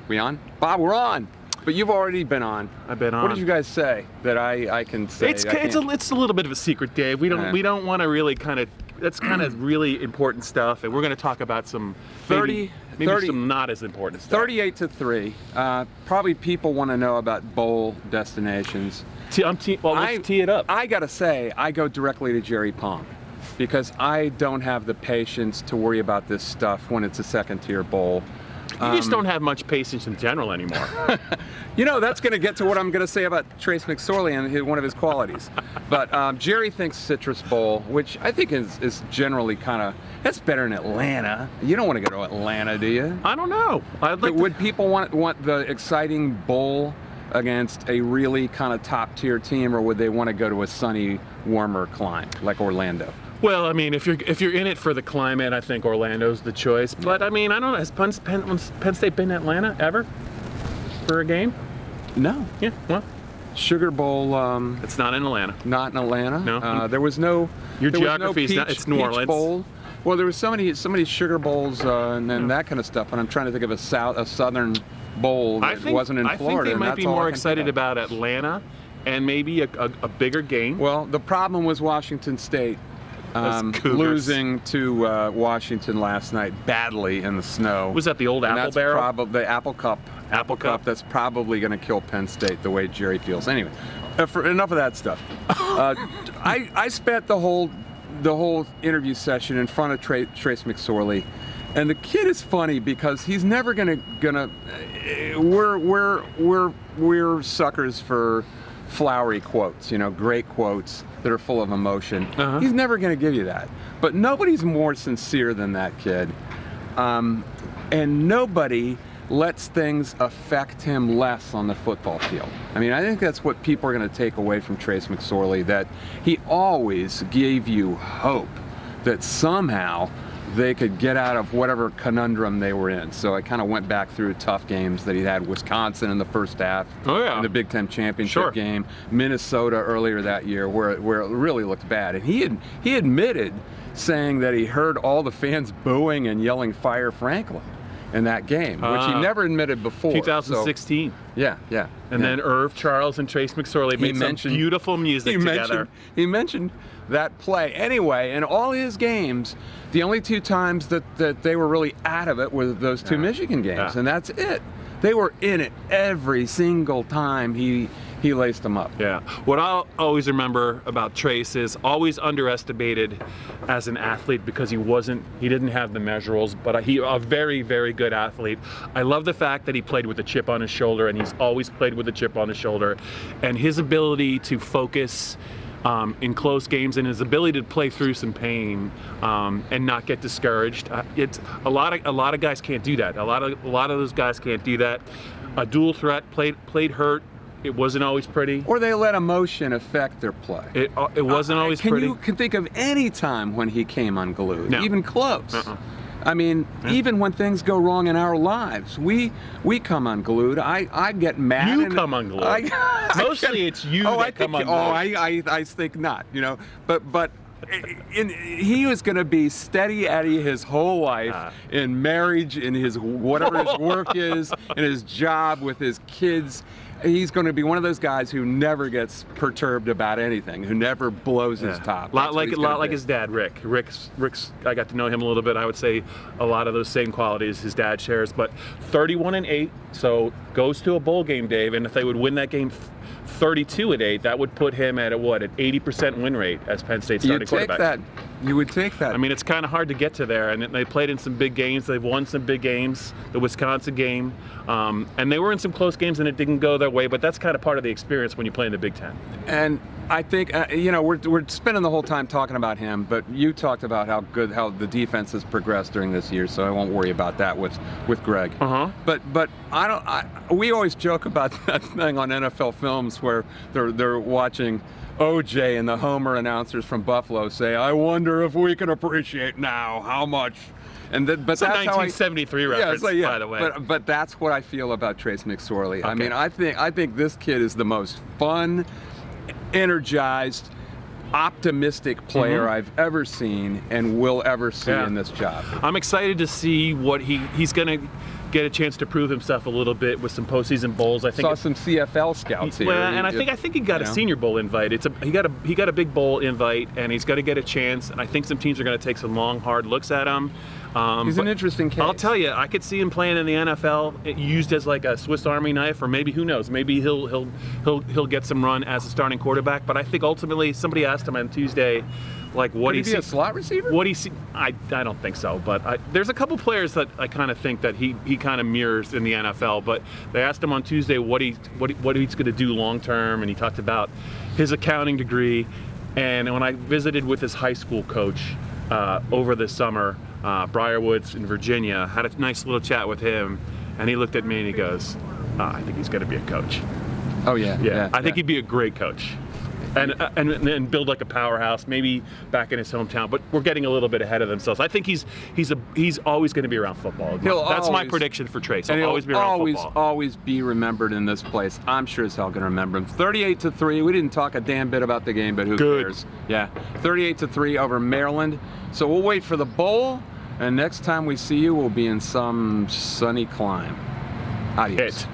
We on? Bob, we're on. But you've already been on. I've been on. What did you guys say that I can say? It's a little bit of a secret, Dave. We don't want to really kind of. That's kind of really important stuff, and we're going to talk about some maybe some not as important stuff. 38-3. Probably people want to know about bowl destinations. Let's tee it up. I gotta say, I go directly to Jerry Pong because I don't have the patience to worry about this stuff when it's a second-tier bowl. You just don't have much patience in general anymore. You know, that's going to get to what I'm going to say about Trace McSorley and one of his qualities. But Jerry thinks Citrus Bowl, which I think is generally kind of, that's better than Atlanta. You don't want to go to Atlanta, do you? I don't know. Would people want the exciting bowl against a really kind of top-tier team, or would they want to go to a sunny, warmer climb like Orlando? Well, I mean, if you're in it for the climate, I think Orlando's the choice. But I mean, I don't know. Has Penn State been to Atlanta ever for a game? No. Yeah. Well, Sugar Bowl. It's not in Atlanta. Not in Atlanta. No. There was no. Your geography is not. It's New Orleans. Bowl. Well, there was so many Sugar Bowls and then that kind of stuff. And I'm trying to think of a southern bowl that wasn't in Florida. I think they might be more excited about Atlanta and maybe a bigger game. Well, the problem was Washington State. Losing to Washington last night badly in the snow. Was that the old Apple Barrel? The Apple Cup. Apple Cup. That's probably going to kill Penn State the way Jerry feels. Anyway, enough of that stuff. I spent the whole interview session in front of Trace McSorley, and the kid is funny because he's never gonna. We're suckers for flowery quotes, you know, great quotes that are full of emotion. He's never going to give you that. But nobody's more sincere than that kid. And nobody lets things affect him less on the football field. I mean, I think that's what people are going to take away from Trace McSorley, that he always gave you hope that somehow they could get out of whatever conundrum they were in. So I kind of went back through tough games that he had. Wisconsin in the first half, in the Big Ten championship game, Minnesota earlier that year, where it really looked bad. And he admitted saying that he heard all the fans booing and yelling "Fire Franklin" in that game, which he never admitted before. 2016. So, yeah. And then Irv Charles and Trace McSorley made some beautiful music together. He mentioned that play. Anyway, in all his games, the only two times that they were really out of it were those two Michigan games, and that's it. They were in it every single time he laced them up. Yeah. What I'll always remember about Trace is always underestimated as an athlete because he didn't have the measurables, but he a very, very good athlete. I love the fact that he played with a chip on his shoulder, and he's always played with a chip on his shoulder, and his ability to focus in close games and his ability to play through some pain and not get discouraged. It's a lot of guys can't do that. A lot of those guys can't do that. A dual threat, played hurt. It wasn't always pretty. Or they let emotion affect their play. It wasn't always pretty. You can think of any time when he came unglued, even close. I mean, even when things go wrong in our lives, we come unglued. I get mad. You come unglued. Mostly it's you that come unglued. I think not, you know. But he was going to be steady Eddie his whole life, in marriage, in his whatever his work is, in his job, with his kids. He's going to be one of those guys who never gets perturbed about anything, who never blows his top. A lot like his dad, Rick. Rick's, I got to know him a little bit. I would say a lot of those same qualities his dad shares. But 31-8, so goes to a bowl game, Dave. And if they would win that game 32-8, that would put him at an 80% win rate as Penn State starting quarterback. You would take that. I mean, it's kind of hard to get to there, and they played in some big games. They've won some big games, the Wisconsin game, and they were in some close games, and it didn't go their way, but that's kind of part of the experience when you play in the Big Ten. And I think, you know, we're spending the whole time talking about him, but you talked about how the defense has progressed during this year, so I won't worry about that with Greg. But we always joke about that thing on NFL Films where they're watching OJ and the Homer announcers from Buffalo say, "I wonder if we can appreciate now how much." And but that's a 1973 reference, by the way. But that's what I feel about Trace McSorley. I mean, I think this kid is the most fun, energized, optimistic player I've ever seen and will ever see in this job. I'm excited to see what he's going to get a chance to prove himself a little bit with some postseason bowls. I think saw some CFL scouts here. Well, and I think he got a Senior Bowl invite. He got a big bowl invite, and he's got to get a chance. And I think some teams are going to take some long, hard looks at him. He's an interesting case. I'll tell you, I could see him playing in the NFL, used as like a Swiss Army knife, or maybe, who knows, maybe he'll get some run as a starting quarterback. But I think ultimately, somebody asked him on Tuesday, like, what Could he be a slot receiver? What he see? I don't think so, but there's a couple players that I kind of think that he kind of mirrors in the NFL. But they asked him on Tuesday what he's going to do long term, and he talked about his accounting degree. And when I visited with his high school coach over the summer, Briarwoods in Virginia, had a nice little chat with him, and he looked at me and he goes, I think he's going to be a coach. Oh yeah. I think he'd be a great coach. And build like a powerhouse, maybe back in his hometown. But we're getting a little bit ahead of themselves. I think he's always going to be around football. That's my prediction for Trace. He'll always be around football. Always be remembered in this place. I'm sure as hell going to remember him. 38-3. We didn't talk a damn bit about the game, but who cares? Yeah, 38-3 over Maryland. So we'll wait for the bowl, and next time we see you, we'll be in some sunny clime. Adios.